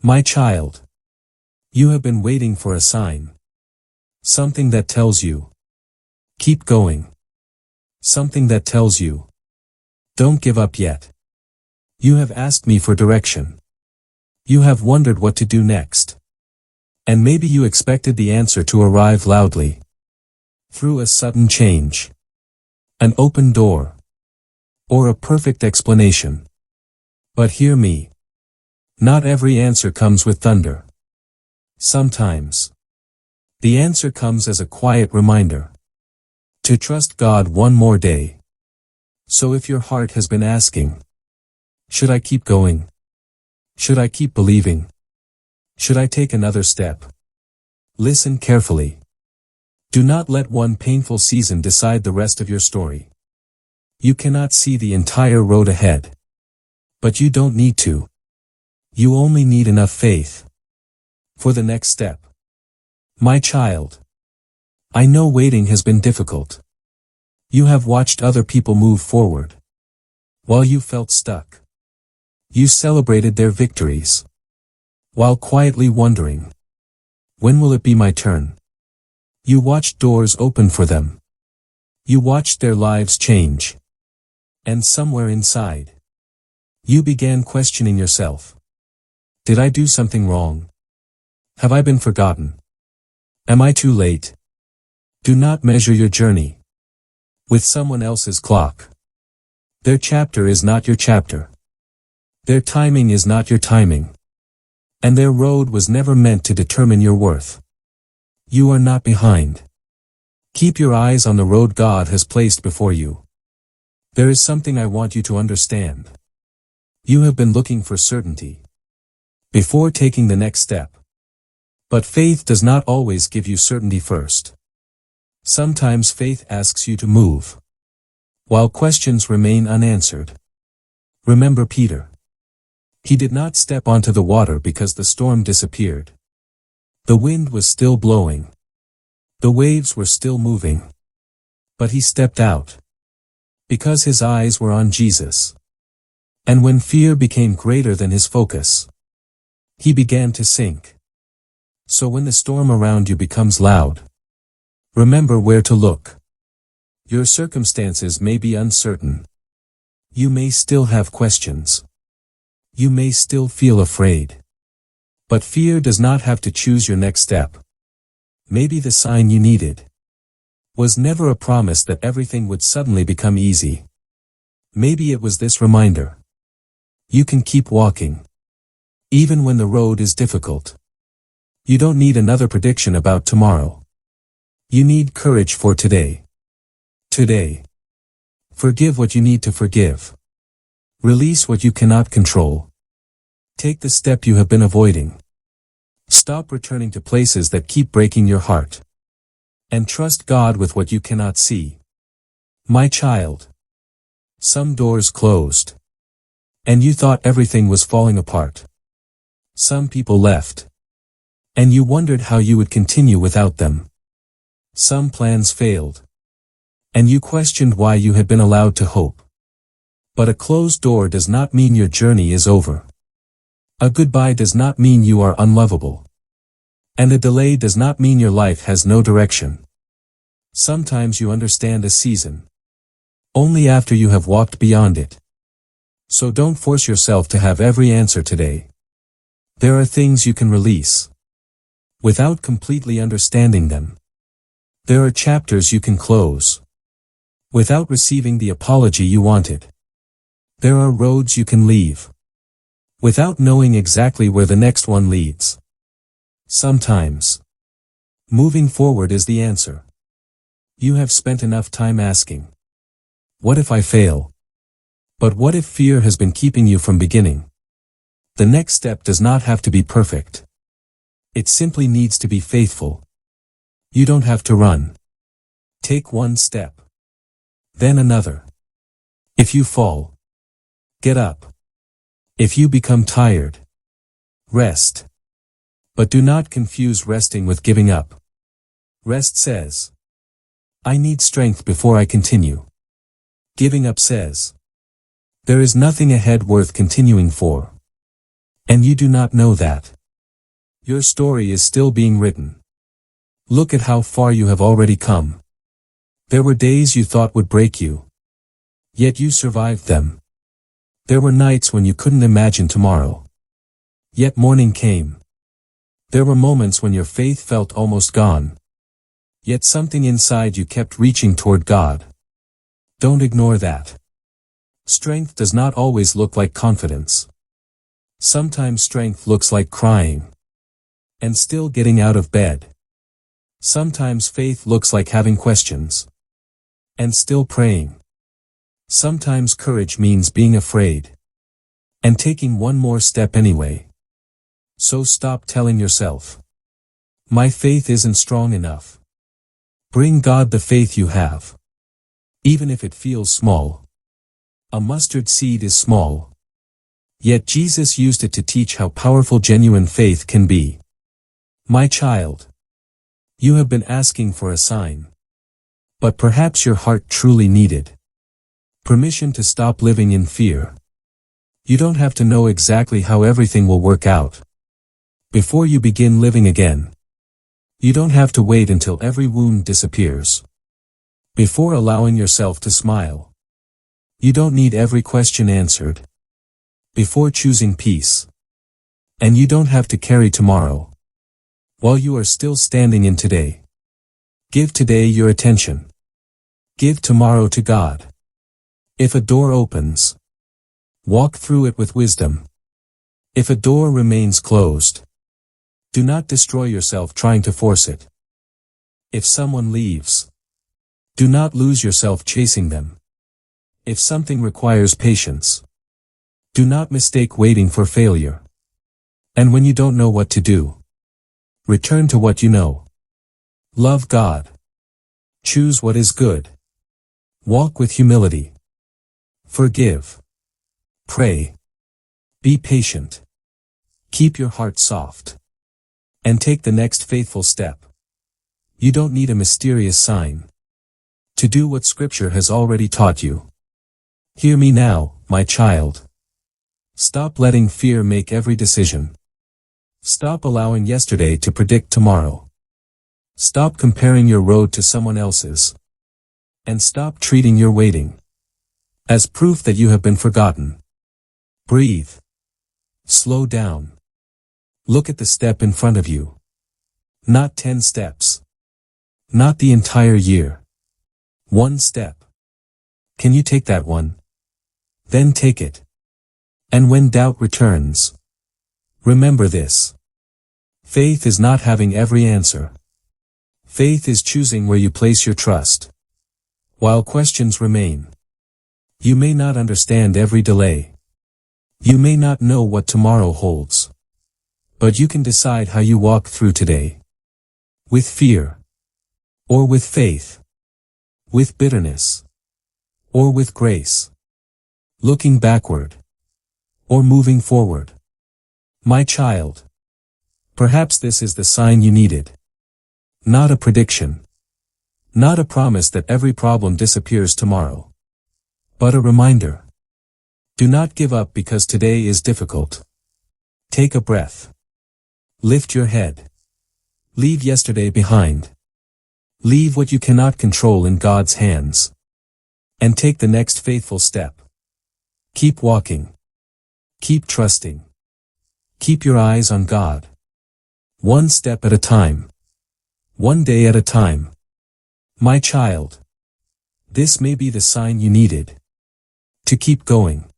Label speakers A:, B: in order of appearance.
A: My child, you have been waiting for a sign. Something that tells you, keep going. Something that tells you, don't give up yet. You have asked me for direction. You have wondered what to do next. And maybe you expected the answer to arrive loudly. Through a sudden change. An open door. Or a perfect explanation. But hear me. Not every answer comes with thunder. Sometimes. The answer comes as a quiet reminder. To trust God one more day. So if your heart has been asking, should I keep going? Should I keep believing? Should I take another step? Listen carefully. Do not let one painful season decide the rest of your story. You cannot see the entire road ahead. But you don't need to. You only need enough faith. For the next step. My child. I know waiting has been difficult. You have watched other people move forward. While you felt stuck. You celebrated their victories. While quietly wondering, when will it be my turn? You watched doors open for them. You watched their lives change. And somewhere inside, you began questioning yourself. Did I do something wrong? Have I been forgotten? Am I too late? Do not measure your journey with someone else's clock. Their chapter is not your chapter. Their timing is not your timing. And their road was never meant to determine your worth. You are not behind. Keep your eyes on the road God has placed before you. There is something I want you to understand. You have been looking for certainty before taking the next step. But faith does not always give you certainty first. Sometimes faith asks you to move, while questions remain unanswered. Remember Peter. He did not step onto the water because the storm disappeared. The wind was still blowing. The waves were still moving. But he stepped out. Because his eyes were on Jesus. And when fear became greater than his focus, he began to sink. So when the storm around you becomes loud, remember where to look. Your circumstances may be uncertain. You may still have questions. You may still feel afraid. But fear does not have to choose your next step. Maybe the sign you needed was never a promise that everything would suddenly become easy. Maybe it was this reminder. You can keep walking. Even when the road is difficult. You don't need another prediction about tomorrow. You need courage for today. Today. Forgive what you need to forgive. Release what you cannot control. Take the step you have been avoiding. Stop returning to places that keep breaking your heart. And trust God with what you cannot see. My child. Some doors closed. And you thought everything was falling apart. Some people left. And you wondered how you would continue without them. Some plans failed. And you questioned why you had been allowed to hope. But a closed door does not mean your journey is over. A goodbye does not mean you are unlovable. And a delay does not mean your life has no direction. Sometimes you understand a season only after you have walked beyond it. So don't force yourself to have every answer today. There are things you can release without completely understanding them. There are chapters you can close without receiving the apology you wanted. There are roads you can leave without knowing exactly where the next one leads. Sometimes moving forward is the answer. You have spent enough time asking, what if I fail? But what if fear has been keeping you from beginning? The next step does not have to be perfect. It simply needs to be faithful. You don't have to run. Take one step. Then another. If you fall, get up. If you become tired, rest. But do not confuse resting with giving up. Rest says, I need strength before I continue. Giving up says, there is nothing ahead worth continuing for. And you do not know that. Your story is still being written. Look at how far you have already come. There were days you thought would break you. Yet you survived them. There were nights when you couldn't imagine tomorrow. Yet morning came. There were moments when your faith felt almost gone. Yet something inside you kept reaching toward God. Don't ignore that. Strength does not always look like confidence. Sometimes strength looks like crying. And still getting out of bed. Sometimes faith looks like having questions. And still praying. Sometimes courage means being afraid. And taking one more step anyway. So stop telling yourself, my faith isn't strong enough. Bring God the faith you have. Even if it feels small. A mustard seed is small. Yet Jesus used it to teach how powerful genuine faith can be. My child. You have been asking for a sign. But perhaps your heart truly needed permission to stop living in fear. You don't have to know exactly how everything will work out before you begin living again. You don't have to wait until every wound disappears before allowing yourself to smile. You don't need every question answered before choosing peace. And you don't have to carry tomorrow while you are still standing in today. Give today your attention. Give tomorrow to God. If a door opens, walk through it with wisdom. If a door remains closed, do not destroy yourself trying to force it. If someone leaves, do not lose yourself chasing them. If something requires patience, do not mistake waiting for failure. And when you don't know what to do, return to what you know. Love God. Choose what is good. Walk with humility. Forgive. Pray. Be patient. Keep your heart soft. And take the next faithful step. You don't need a mysterious sign to do what Scripture has already taught you. Hear me now, my child. Stop letting fear make every decision. Stop allowing yesterday to predict tomorrow. Stop comparing your road to someone else's. And stop treating your waiting as proof that you have been forgotten. Breathe. Slow down. Look at the step in front of you. Not 10 steps. Not the entire year. One step. Can you take that one? Then take it. And when doubt returns, remember this. Faith is not having every answer. Faith is choosing where you place your trust. While questions remain, you may not understand every delay. You may not know what tomorrow holds. But you can decide how you walk through today. With fear. Or with faith. With bitterness. Or with grace. Looking backward. Or moving forward. My child. Perhaps this is the sign you needed. Not a prediction. Not a promise that every problem disappears tomorrow. But a reminder. Do not give up because today is difficult. Take a breath. Lift your head. Leave yesterday behind. Leave what you cannot control in God's hands. And take the next faithful step. Keep walking. Keep trusting. Keep your eyes on God. One step at a time. One day at a time. My child. This may be the sign you needed. To keep going.